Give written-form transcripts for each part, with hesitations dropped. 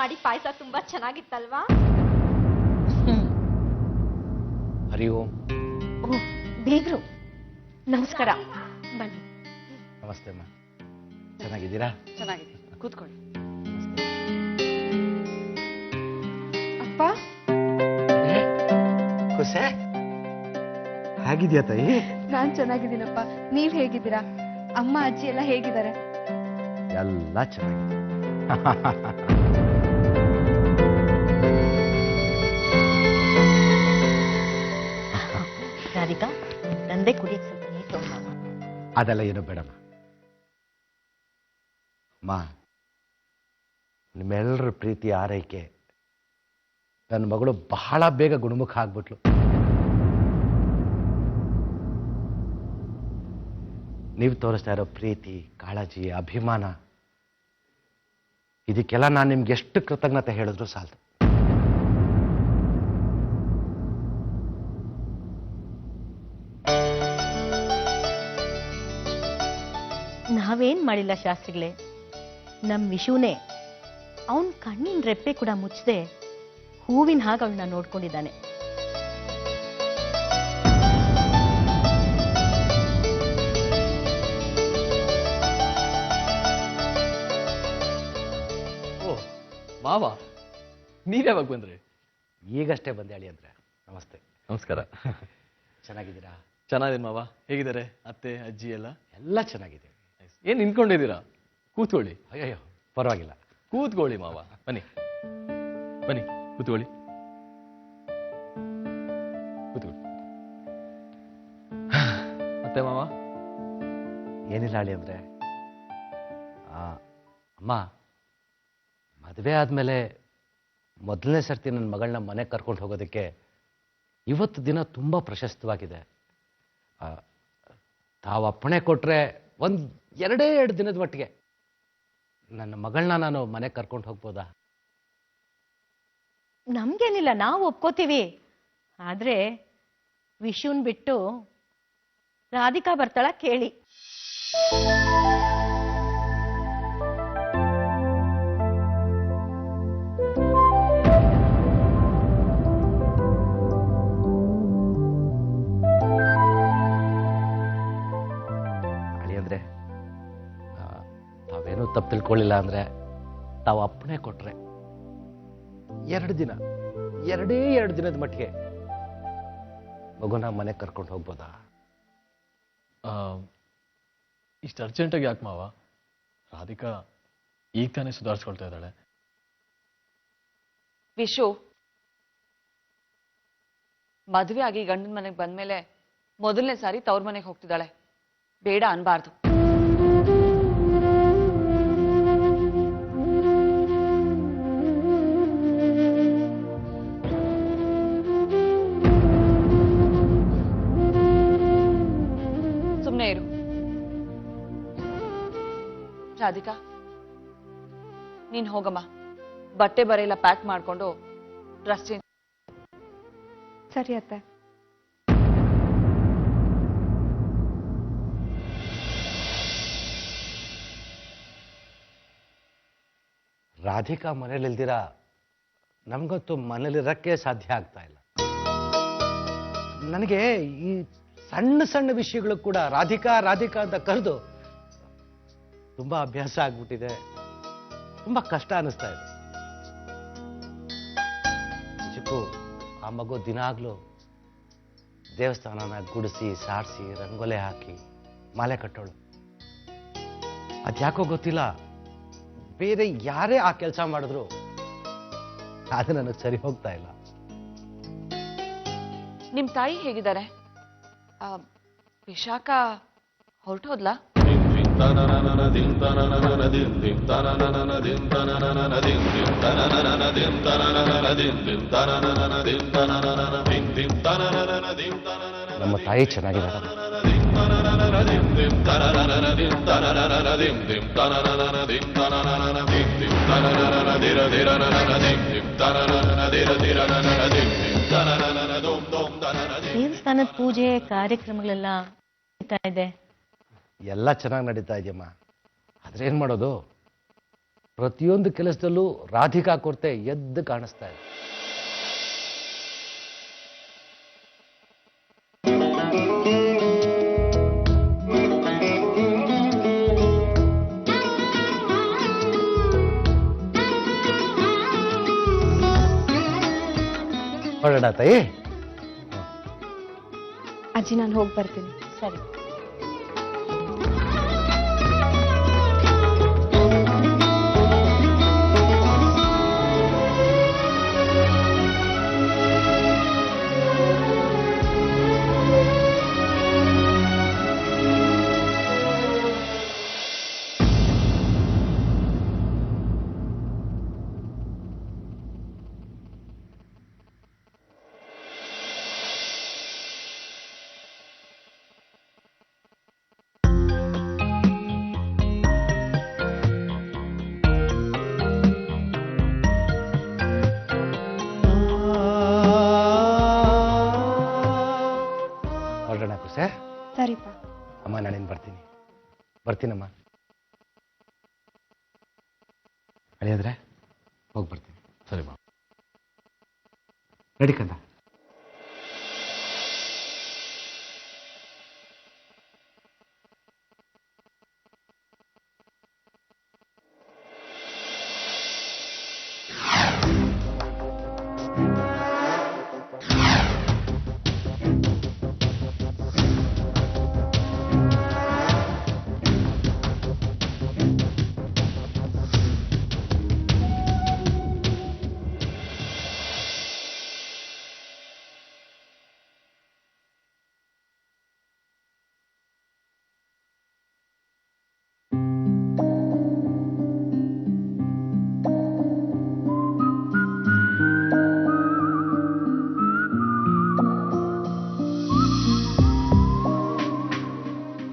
ಮಾಡಿ ಪಾಯಸ ತುಂಬಾ ಚೆನ್ನಾಗಿತ್ತಲ್ವಾ? ಹರಿ ಓಂ. ಬೀಗ್ರು ನಮಸ್ಕಾರ. ಬನ್ನಿ. ನಮಸ್ತೆ ಅಮ್ಮ, ಚೆನ್ನಾಗಿದ್ದೀರಾ? ಚೆನ್ನಾಗಿದೆ, ಕೂತ್ಕೊಳ್ಳಿ. ಅಪ್ಪ ಖುಷಿ ಹೇಗಿದ್ಯಾ ತಾಯಿ? ನಾನ್ ಚೆನ್ನಾಗಿದ್ದೀನಪ್ಪ, ನೀವ್ ಹೇಗಿದ್ದೀರಾ? ಅಮ್ಮ ಅಜ್ಜಿ ಎಲ್ಲ ಹೇಗಿದ್ದಾರೆ? ಎಲ್ಲ ಚೆನ್ನಾಗಿದೆ. ರಾಧಿಕಾ, ನಂದೇ ಕುಡಿಯಕ್ಕೆ ಸ್ವಲ್ಪ ನೀರು ತಗೊಂಡು. ಅದೆಲ್ಲ ಏನು ಬೇಡಮ್ಮ. ಅಮ್ಮ, ನಿಮ್ಮೆಲ್ಲರ ಪ್ರೀತಿ ಆರೈಕೆ ನನ್ನ ಮಗಳು ಬಹಳ ಬೇಗ ಗುಣಮುಖ ಆಗ್ಬಿಟ್ಲು. ನೀವು ತೋರಿಸ್ತಾ ಇರೋ ಪ್ರೀತಿ, ಕಾಳಜಿ, ಅಭಿಮಾನ, ಇದಕ್ಕೆಲ್ಲ ನಾನು ನಿಮ್ಗೆ ಎಷ್ಟು ಕೃತಜ್ಞತೆ ಹೇಳಿದ್ರು ಸಾಲದು. ನಾವೇನ್ ಮಾಡಿಲ್ಲ ಶಾಸ್ತ್ರಿಗಳೇ, ನಮ್ ವಿಷುನೇ ಅವನ್ ಕಣ್ಣಿನ ರೆಪ್ಪೆ ಕೂಡ ಮುಚ್ಚದೆ ಹೂವಿನ ಹಾಗೆ ಅವಳನ್ನ ನೋಡ್ಕೊಂಡಿದ್ದಾನೆ. ಓ ಮಾವ, ನೀವ್ಯಾವಾಗ ಬಂದ್ರಿ? ಈಗಷ್ಟೇ ಬಂದೆ ಅಳಿ ಅಂದ್ರೆ. ನಮಸ್ತೆ. ನಮಸ್ಕಾರ. ಚೆನ್ನಾಗಿದ್ದೀರಾ? ಚೆನ್ನಾಗಿದೆ ಮಾವ. ಹೇಗಿದ್ದಾರೆ ಅತ್ತೆ ಅಜ್ಜಿ ಎಲ್ಲ? ಎಲ್ಲ ಚೆನ್ನಾಗಿದೆ. ಏನ್ ನಿಂತ್ಕೊಂಡಿದ್ದೀರಾ? ಕೂತ್ಕೊಳ್ಳಿ. ಅಯ್ಯಯ್ಯೋ, ಪರವಾಗಿಲ್ಲ. ಕೂತ್ಕೊಳ್ಳಿ ಮಾವ, ಬನ್ನಿ ಬನ್ನಿ, ಕೂತ್ಕೊಳ್ಳಿ ಕೂತ್ಕೊಳ್ಳಿ. ಮತ್ತೆ ಮಾವ? ಏನಿಲ್ಲ ಅಳಿ ಅಂದ್ರೆ, ಅಮ್ಮ, ಮದುವೆ ಆದಮೇಲೆ ಮೊದಲನೇ ಸರ್ತಿ ನನ್ನ ಮಗಳನ್ನ ಮನೆಗೆ ಕರ್ಕೊಂಡು ಹೋಗೋದಕ್ಕೆ ಇವತ್ತು ದಿನ ತುಂಬ ಪ್ರಶಸ್ತವಾಗಿದೆ. ತಾವು ಅಪ್ಪಣೆ ಕೊಟ್ಟರೆ ಒಂದು ಎರಡೇ 2 ದಿನದ ಮಟ್ಟಿಗೆ ನನ್ನ ಮಗಳನ್ನ ನಾನು ಮನೆಗೆ ಕರ್ಕೊಂಡು ಹೋಗ್ಬೋದಾ? ನಮ್ಗೇನಿಲ್ಲ, ನಾವು ಒಪ್ಕೋತೀವಿ. ಆದ್ರೆ ವಿಷುನ್ ಬಿಟ್ಟು ರಾಧಿಕಾ ಬರ್ತಾಳ ಕೇಳಿ. ಅಂದ್ರೆ ತಾವೇನೂ ತಪ್ಪು ತಿಳ್ಕೊಳ್ಳಿಲ್ಲ ಅಂದ್ರೆ, ತಾವು ಅಪ್ಪಣೆ ಕೊಟ್ರೆ 2 ದಿನ, ಎರಡೇ 2 ದಿನದ ಮಟ್ಟಿಗೆ ಮಗುನ ಮನೆಗೆ ಕರ್ಕೊಂಡು ಹೋಗ್ಬೋದಾ? ಇಷ್ಟು ಅರ್ಜೆಂಟಾಗಿ ಯಾಕೆ ಮಾವ? ರಾಧಿಕಾ ಈಗ ತಾನೇ ಸುಧಾರಿಸ್ಕೊಳ್ತಾ ಇದ್ದಾಳೆ. ವಿಶು, ಮದುವೆ ಆಗಿ ಗಂಡನ ಮನೆಗೆ ಬಂದ್ಮೇಲೆ ಮೊದಲನೇ ಸಾರಿ ತವ್ರ ಮನೆಗೆ ಹೋಗ್ತಿದ್ದಾಳೆ. ಬೇಡ ಅನ್ಬಾರ್ದು. ಸುಮ್ನೆ ಇರು. ರಾಧಿಕಾ, ನೀನ್ ಹೋಗಮ್ಮ, ಬಟ್ಟೆ ಬರೆಲ್ಲ ಪ್ಯಾಕ್ ಮಾಡ್ಕೊಂಡು ಡ್ರೆಸ್ ಚೇಂಜ್. ಸರಿ ಅತ್ತೆ. ರಾಧಿಕಾ ಮನೇಲಿಲ್ದಿರ ನಮ್ಗಂತೂ ಮನೇಲಿರಕ್ಕೆ ಸಾಧ್ಯ ಆಗ್ತಾ ಇಲ್ಲ. ನನಗೆ ಈ ಸಣ್ಣ ಸಣ್ಣ ವಿಷಯಗಳು ಕೂಡ ರಾಧಿಕಾ ರಾಧಿಕಾ ಅಂತ ಕರೆದು ತುಂಬಾ ಅಭ್ಯಾಸ ಆಗ್ಬಿಟ್ಟಿದೆ. ತುಂಬಾ ಕಷ್ಟ ಅನಿಸ್ತಾ ಇದೆ. ನಿಜಕ್ಕೂ ಆ ಮಗು ದಿನಾಗ್ಲೂ ದೇವಸ್ಥಾನನ ಗುಡಿಸಿ ಸಾರಿಸಿ ರಂಗೋಲೆ ಹಾಕಿ ಮಾಲೆ ಕಟ್ಟೋಳು. ಅದ್ಯಾಕೋ ಗೊತ್ತಿಲ್ಲ, ಬೇರೆ ಯಾರೇ ಆ ಕೆಲಸ ಮಾಡಿದ್ರು ಅದು ನನಗೆ ಸರಿ ಹೋಗ್ತಾ ಇಲ್ಲ. ನಿಮ್ ತಾಯಿ ಹೇಗಿದ್ದಾರೆ? ವಿಶಾಖ ಹೊರಟೋದ್ಲಾ? ನಮ್ಮ ತಾಯಿ ಚೆನ್ನಾಗಿದ್ದಾರೆ. ದೇವಸ್ಥಾನದ ಪೂಜೆ ಕಾರ್ಯಕ್ರಮಗಳೆಲ್ಲ ನಡೀತಾ ಇದೆ. ಎಲ್ಲ ಚೆನ್ನಾಗಿ ನಡೀತಾ ಇದೆಯಮ್ಮ. ಆದ್ರೆ ಏನ್ ಮಾಡೋದು, ಪ್ರತಿಯೊಂದು ಕೆಲಸದಲ್ಲೂ ರಾಧಿಕಾ ಕೊರತೆ ಎದ್ದು ಕಾಣಿಸ್ತಾ ಇದೆ. ಹೊರಡ ತಾಯಿ. ಅಜ್ಜಿ ನಾನು ಹೋಗಿ ಬರ್ತೀನಿ. ಸರಿ. ಹೊರಡೋಣ ಕುಸೆ. ಸರಿಪಾ. ಅಮ್ಮ ನಾನೇನು ಬರ್ತೀನಮ್ಮ. ಅಳಿಯಾದ್ರೆ ಹೋಗಿ ಬರ್ತೀನಿ. ಸರಿ ಬಾ. ನಡಿಕಂದ.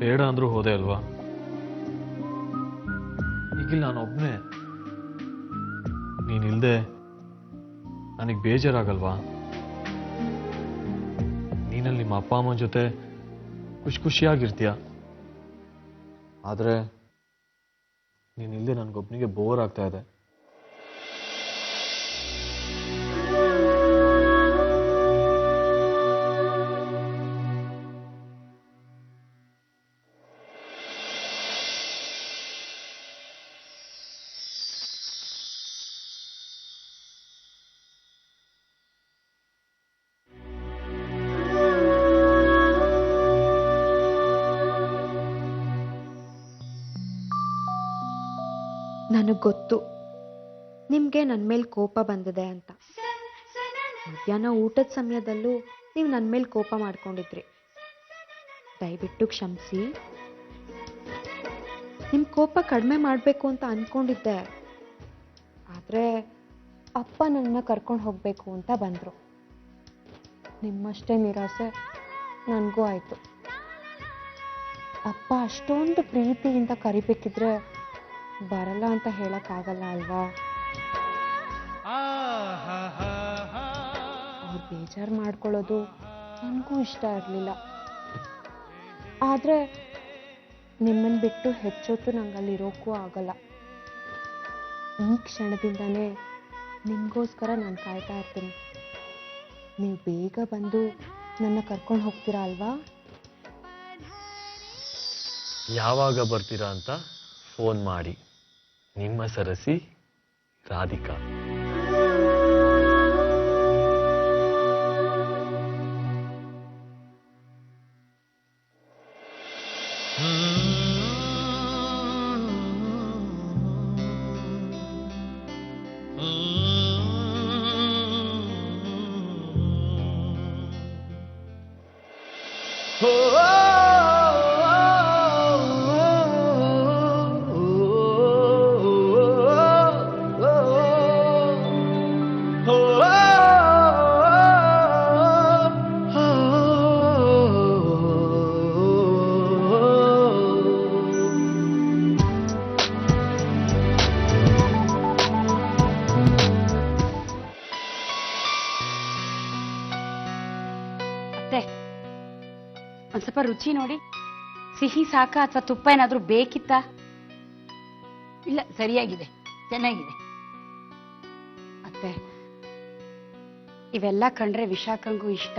ಬೇಡ ಅಂದ್ರೂ ಹೋದೆ ಅಲ್ವಾ? ಈಗಿಲ್ಲ ನಾನು ಒಬ್ಬನೇ. ನೀನಿಲ್ದೆ ನನಗೆ ಬೇಜಾರಾಗಲ್ವಾ? ನೀನಲ್ಲಿ ನಿಮ್ಮ ಅಪ್ಪ ಅಮ್ಮನ ಜೊತೆ ಖುಷಿಯಾಗಿರ್ತೀಯ. ಆದರೆ ನೀನಿಲ್ದೆ ನನಗೊಬ್ಬನಿಗೆ ಬೋರ್ ಆಗ್ತಾ ಇದೆ. ನನಗೆ ಗೊತ್ತು ನಿಮಗೆ ನನ್ನ ಮೇಲೆ ಕೋಪ ಬಂದಿದೆ ಅಂತ. ಮಧ್ಯಾಹ್ನ ಊಟದ ಸಮಯದಲ್ಲೂ ನೀವು ನನ್ನ ಮೇಲೆ ಕೋಪ ಮಾಡ್ಕೊಂಡಿದ್ರಿ. ದಯವಿಟ್ಟು ಕ್ಷಮಿಸಿ. ನಿಮ್ಮ ಕೋಪ ಕಡಿಮೆ ಮಾಡಬೇಕು ಅಂತ ಅಂದ್ಕೊಂಡಿದ್ದೆ. ಆದರೆ ಅಪ್ಪ ನನ್ನ ಕರ್ಕೊಂಡು ಹೋಗಬೇಕು ಅಂತ ಬಂದರು. ನಿಮ್ಮಷ್ಟೇ ನಿರಾಸೆ ನನಗೂ ಆಯಿತು. ಅಪ್ಪ ಅಷ್ಟೊಂದು ಪ್ರೀತಿಯಿಂದ ಕರಿಬೇಕಿದ್ರೆ ಬರಲ್ಲ ಅಂತ ಹೇಳಕ್ಕಾಗಲ್ಲ ಅಲ್ವಾ? ಅವ್ರು ಬೇಜಾರು ಮಾಡ್ಕೊಳ್ಳೋದು ನನಗೂ ಇಷ್ಟ ಇರಲಿಲ್ಲ. ಆದರೆ ನಿಮ್ಮನ್ನು ಬಿಟ್ಟು ಹೆಚ್ಚೊತ್ತು ನಂಗೆ ಅಲ್ಲಿರೋಕ್ಕೂ ಆಗಲ್ಲ. ಈ ಕ್ಷಣದಿಂದನೇ ನಿಮಗೋಸ್ಕರ ನಾನು ಕಾಯ್ತಾ ಇರ್ತೀನಿ. ನೀವು ಬೇಗ ಬಂದು ನನ್ನ ಕರ್ಕೊಂಡು ಹೋಗ್ತೀರಾ ಅಲ್ವಾ? ಯಾವಾಗ ಬರ್ತೀರಾ ಅಂತ ಫೋನ್ ಮಾಡಿ. ನಿಮ್ಮ ಸರಸಿ ರಾಧಿಕಾ. ಒಂದ್ ಸ್ವಲ್ಪ ರುಚಿ ನೋಡಿ. ಸಿಹಿ ಸಾಕ ಅಥವಾ ತುಪ್ಪ ಏನಾದ್ರೂ ಬೇಕಿತ್ತಾ? ಇಲ್ಲ, ಸರಿಯಾಗಿದೆ. ಚೆನ್ನಾಗಿದೆ. ಅತ್ತೆ, ಇವೆಲ್ಲ ಕಂಡ್ರೆ ವಿಶಾಖಂಗೂ ಇಷ್ಟ.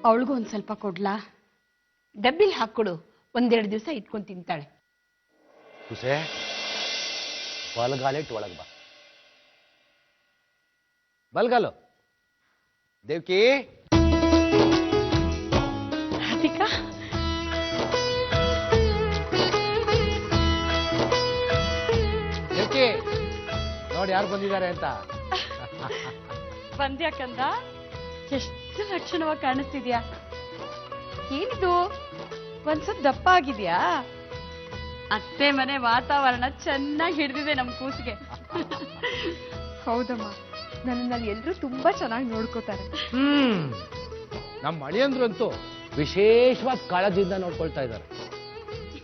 ಅವಳಿಗೂ ಒಂದ್ ಸ್ವಲ್ಪ ಕೊಡ್ಲಾ? ಡಬ್ಬಿಲ್ ಹಾಕ್ಕೊಡು, 1-2 ದಿವಸ ಇಟ್ಕೊಂಡು ತಿಂತಾಳೆ. ಕುಸೆ ಬಲಗಾಲಿಟ್ಟು ಒಳಗೆ ಬಾ. ಬಲ್ಗಾಲು ದೇವ್ಕಿ. ರಾಧಿಕಾ, ದೇವ್ಕಿ ನೋಡಿ ಯಾರು ಬಂದಿದ್ದಾರೆ ಅಂತ. ಬಂದ್ಯಾಕಂದ? ಎಷ್ಟು ಲಕ್ಷಣವಾಗಿ ಕಾಣಿಸ್ತಿದ್ಯಾ. ಏನಿದು, ಒಂದ್ ಸ್ವಲ್ಪ ದಪ್ಪ ಆಗಿದ್ಯಾ? ಅತ್ತೆ ಮನೆ ವಾತಾವರಣ ಚೆನ್ನಾಗಿ ಹಿಡಿದಿದೆ ನಮ್ ಕೂಸಿಗೆ. ಹೌದಮ್ಮ, ನನ್ನಲ್ಲಿ ಎಲ್ರೂ ತುಂಬಾ ಚೆನ್ನಾಗಿ ನೋಡ್ಕೋತಾರೆ. ನಮ್ಮ ಅಳಿಯಂದ್ರಂತೂ ವಿಶೇಷವಾದ ಕಾಳಜಿಯಿಂದ ನೋಡ್ಕೊಳ್ತಾ ಇದ್ದಾರೆ.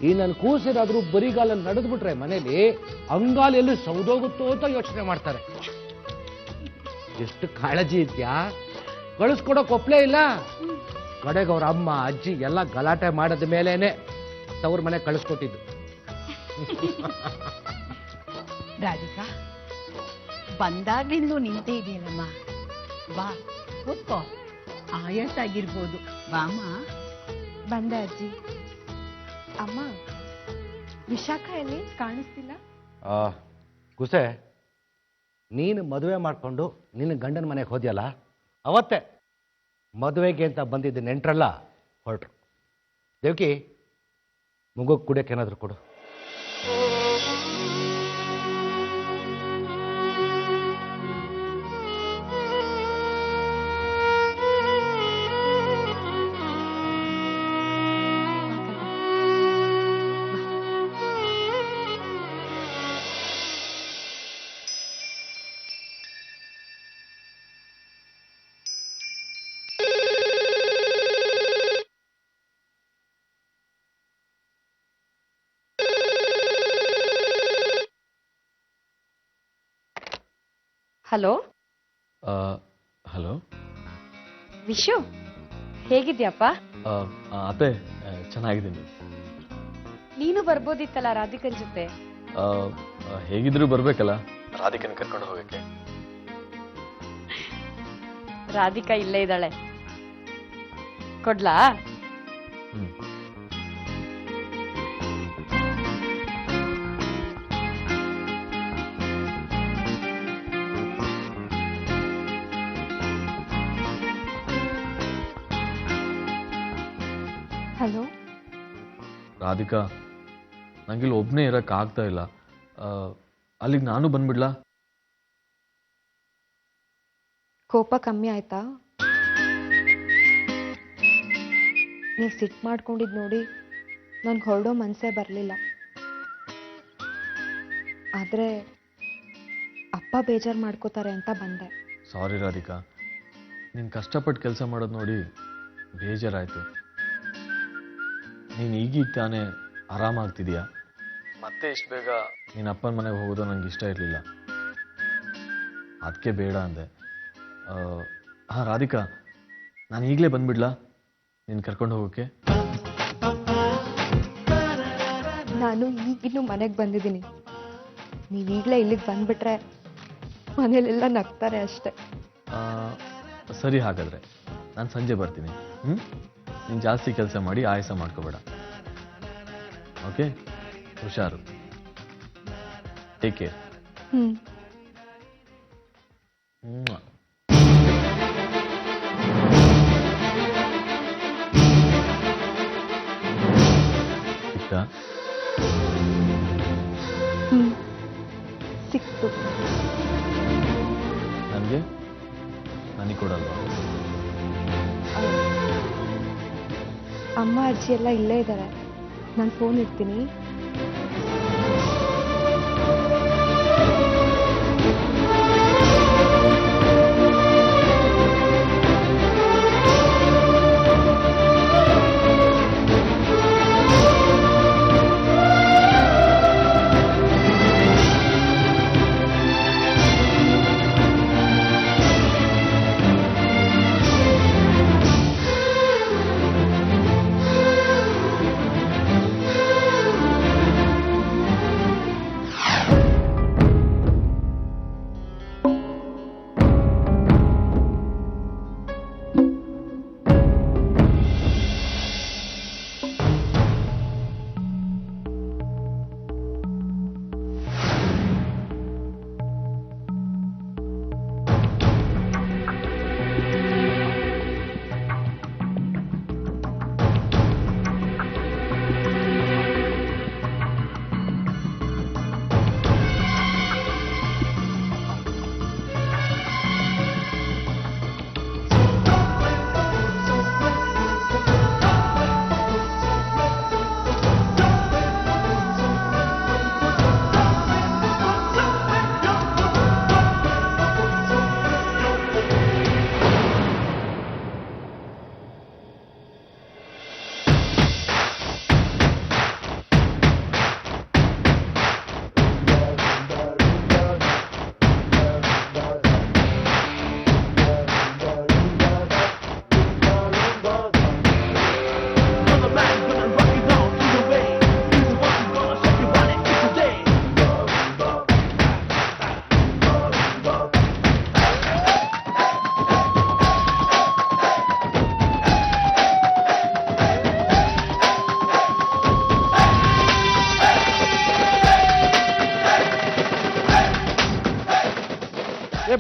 ಈ ನನ್ನ ಕೂಸಿರಾದ್ರೂ ಬರಿಗಾಲಲ್ಲಿ ನಡೆದ್ಬಿಟ್ರೆ ಮನೇಲಿ ಅಂಗಾಲೆಲ್ಲೂ ಸೌದೋಗುತ್ತೋ ಅಂತ ಯೋಚನೆ ಮಾಡ್ತಾರೆ. ಎಷ್ಟು ಕಾಳಜಿ ಇದ್ಯಾ, ಕಳಿಸ್ಕೊಡೋಕ್ ಒಪ್ಲೇ ಇಲ್ಲ. ಕಡೆಗೆ ಅವ್ರ ಅಮ್ಮ ಅಜ್ಜಿ ಎಲ್ಲ ಗಲಾಟೆ ಮಾಡದ ಮೇಲೇನೆ ತವ್ರ ಮನೆ ಕಳಿಸ್ಕೊಟ್ಟಿದ್ದು. ರಾಧಿಕಾ, ಬಂದಾಗ್ಲಿಂದಲೂ ನಿಂತೇ ಇದೆಯಲ್ಲಮ್ಮ. ಬಾ ಕೂತ್ಕೋ, ಆಯಾಸ ಆಗಿರ್ಬೋದು. ಬಾಮ್ಮ. ಬಂದೆ ಅಜ್ಜಿ. ಅಮ್ಮ, ವಿಶಾಖ ಎಲ್ಲಿ ಕಾಣಿಸ್ತಿಲ್ಲ? ಕುಸೆ, ನೀನು ಮದುವೆ ಮಾಡ್ಕೊಂಡು ನಿನ್ನ ಗಂಡನ ಮನೆಗೆ ಹೋದ್ಯಲ್ಲ, ಅವತ್ತೇ ಮದುವೆಗೆ ಅಂತ ಬಂದಿದ್ದ ನೆಂಟ್ರಲ್ಲ ಹೊರಟ್ರು. ದೇವ್ಕಿ, ಮಗುಗೆ ಕುಡಿಯೋಕೆ ಏನಾದರೂ ಕೊಡು. ಹಲೋ ಹಲೋ ವಿಶು, ಹೇಗಿದ್ಯಪ್ಪ? ಅತ್ತೆ, ಚೆನ್ನಾಗಿದ್ದೀನಿ. ನೀನು ಬರ್ಬೋದಿತ್ತಲ್ಲ ರಾಧಿಕನ್ ಜೊತೆ. ಹೇಗಿದ್ರು ಬರ್ಬೇಕಲ್ಲ ರಾಧಿಕನ್ ಕರ್ಕೊಂಡು ಹೋಗಕ್ಕೆ. ರಾಧಿಕಾ ಇಲ್ಲೇ ಇದ್ದಾಳೆ, ಕೊಡ್ಲಾ? ಹ್ಮ್. ಹಲೋ ರಾಧಿಕಾ, ನಂಗಿಲ್ಲಿ ಒಬ್ಬನೇ ಇರಕ್ಕೆ ಆಗ್ತಾ ಇಲ್ಲ. ಅಲ್ಲಿಗೆ ನಾನು ಬಂದ್ಬಿಡ್ಲಾ? ಕೋಪ ಕಮ್ಮಿ ಆಯ್ತಾ? ನೀವು ಸಿಟ್ಟು ಮಾಡ್ಕೊಂಡಿದ್ ನೋಡಿ ನನ್ಗೆ ಹೊರಡೋ ಮನಸ್ಸೇ ಬರಲಿಲ್ಲ. ಆದರೆ ಅಪ್ಪ ಬೇಜಾರು ಮಾಡ್ಕೋತಾರೆ ಅಂತ ಬಂದೆ. ಸಾರಿ ರಾಧಿಕಾ, ನೀನು ಕಷ್ಟಪಟ್ಟು ಕೆಲಸ ಮಾಡೋದು ನೋಡಿ ಬೇಜಾರಾಯಿತು. ನೀನು ಈಗೀಗ ತಾನೇ ಆರಾಮಾಗ್ತಿದೀಯಾ. ಮತ್ತೆ ಇಷ್ಟು ಬೇಗ ನೀನು ಅಪ್ಪನ ಮನೆಗೆ ಹೋಗೋದು ನನಗೆ ಇಷ್ಟ ಇರಲಿಲ್ಲ, ಅದಕ್ಕೆ ಬೇಡ ಅಂದೆ. ಹಾಂ ರಾಧಿಕಾ, ನಾನು ಈಗಲೇ ಬಂದ್ಬಿಡ್ಲಾ ನೀನು ಕರ್ಕೊಂಡು ಹೋಗೋಕ್ಕೆ? ನಾನು ಈಗಿನ್ನೂ ಮನೆಗೆ ಬಂದಿದ್ದೀನಿ. ನೀವು ಈಗಲೇ ಇಲ್ಲಿಗೆ ಬಂದ್ಬಿಟ್ರೆ ಮನೇಲೆಲ್ಲ ನಗ್ತಾರೆ ಅಷ್ಟೆ. ಸರಿ, ಹಾಗಾದರೆ ನಾನು ಸಂಜೆ ಬರ್ತೀನಿ. ನೀನು ಜಾಸ್ತಿ ಕೆಲಸ ಮಾಡಿ ಆಯಾಸ ಮಾಡ್ಕೋಬೇಡ. ಓಕೆ, ಹುಷಾರು. Take care. ಸಿಕ್ತಾ? ಸಿಕ್ತು. ನನಗೆ ಕೊಡಲ್ವಾ? ಅಮ್ಮ ಅಜ್ಜಿ ಎಲ್ಲ ಇಲ್ಲೇ ಇದ್ದಾರೆ. ನಾನು ಫೋನ್ ಇಡ್ತೀನಿ.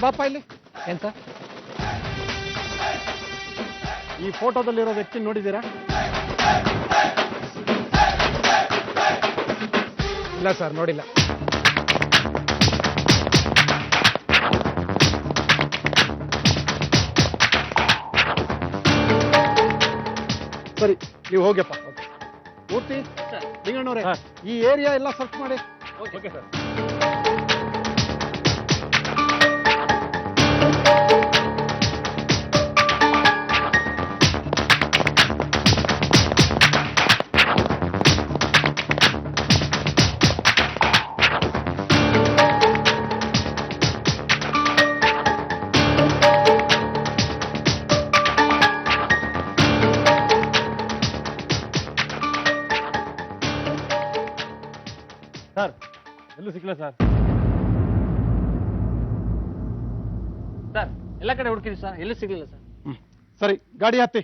ಬಾಪ ಇಲ್ಲಿ. ಎಂತ? ಈ ಫೋಟೋದಲ್ಲಿರೋ ವ್ಯಕ್ತಿ ನೋಡಿದ್ದೀರಾ? ಇಲ್ಲ ಸರ್, ನೋಡಿಲ್ಲ. ಸರಿ, ನೀವು ಹೋಗ್ಯಪ್ಪ. ಮೂರ್ತಿ, ಲಿಂಗಣ್ಣವ್ರೆ, ಈ ಏರಿಯಾ ಎಲ್ಲ ಸರ್ಚ್ ಮಾಡಿ. Okay sir. ಸರ್, ಎಲ್ಲೂ ಸಿಕ್ಕಿಲ್ಲ ಸರ್. ಸರ್, ಎಲ್ಲ ಕಡೆ ಹುಡುಕಿದ್ವಿ ಸರ್, ಎಲ್ಲೂ ಸಿಗಲಿಲ್ಲ ಸರ್. ಸರಿ, ಗಾಡಿ ಹತ್ತಿ.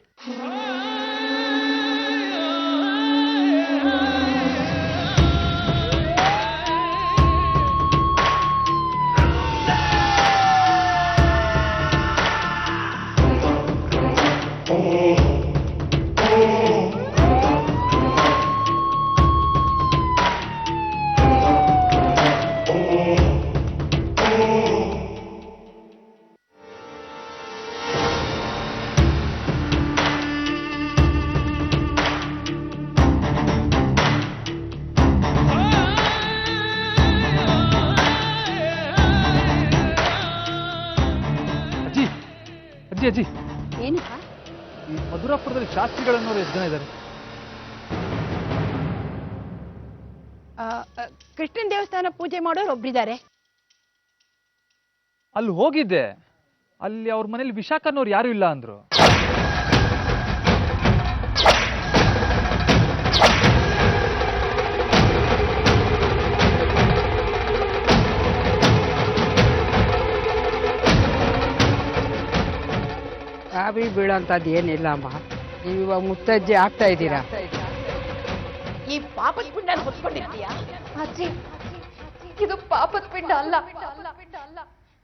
ಅಜ್ಜಿ ಅಜ್ಜಿ, ಏನಪ್ಪ? ಈ ಮಧುರಾಪುರದಲ್ಲಿ ಶಾಸ್ತ್ರಿಗಳನ್ನೋರು ಎಷ್ಟು ಜನ ಇದ್ದಾರೆ? ಕೃಷ್ಣನ್ ದೇವಸ್ಥಾನ ಪೂಜೆ ಮಾಡೋರು ಒಬ್ರಿದ್ದಾರೆ. ಅಲ್ಲಿ ಹೋಗಿದ್ದೆ, ಅಲ್ಲಿ ಅವ್ರ ಮನೇಲಿ ವಿಶಾಖನವ್ರು ಯಾರು ಇಲ್ಲ ಅಂದ್ರು. ಕಾವಿ ಬೀಳೋಂಥದ್ದು ಏನಿಲ್ಲ ಅಮ್ಮ. ನೀವು ಇವಾಗ ಮುತ್ತಜ್ಜಿ ಆಗ್ತಾ ಇದ್ದೀರಾ. ಈ ಪಾಪದ ಪಿಂಡನ ಹೊತ್ಕೊಂಡಿರ್ತೀಯ? ಅಜ್ಜಿ, ಇದು ಪಾಪದ ಪಿಂಡ ಅಲ್ಲ,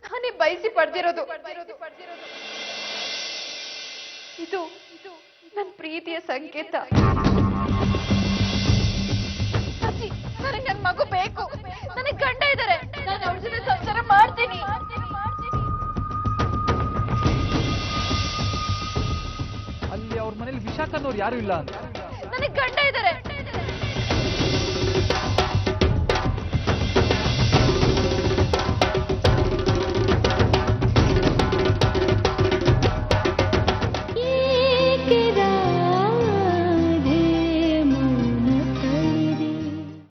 ನಾನೇ ಬಯಸಿ ಪಡೆದಿರೋದು. ಇದು ನನ್ನ ಪ್ರೀತಿಯ ಸಂಕೇತ. ಅಜ್ಜಿ, ನನಗೆ ನನ್ನ ಮಗು ಬೇಕು. ನನಗೆ ಗಂಡ ಇದ್ದಾರೆ, ನಾನು ಅವ್ರ ಜೊತೆ ಸಂಸಾರ ಮಾಡ್ತೀನಿ. ಅಲ್ಲಿ ಅವ್ರ ಮನೇಲಿ ವಿಶಾಖನವ್ರು ಯಾರು ಇಲ್ಲ ಅಂತ. ನನಗೆ ಗಂಡ ಇದ್ದಾರೆ,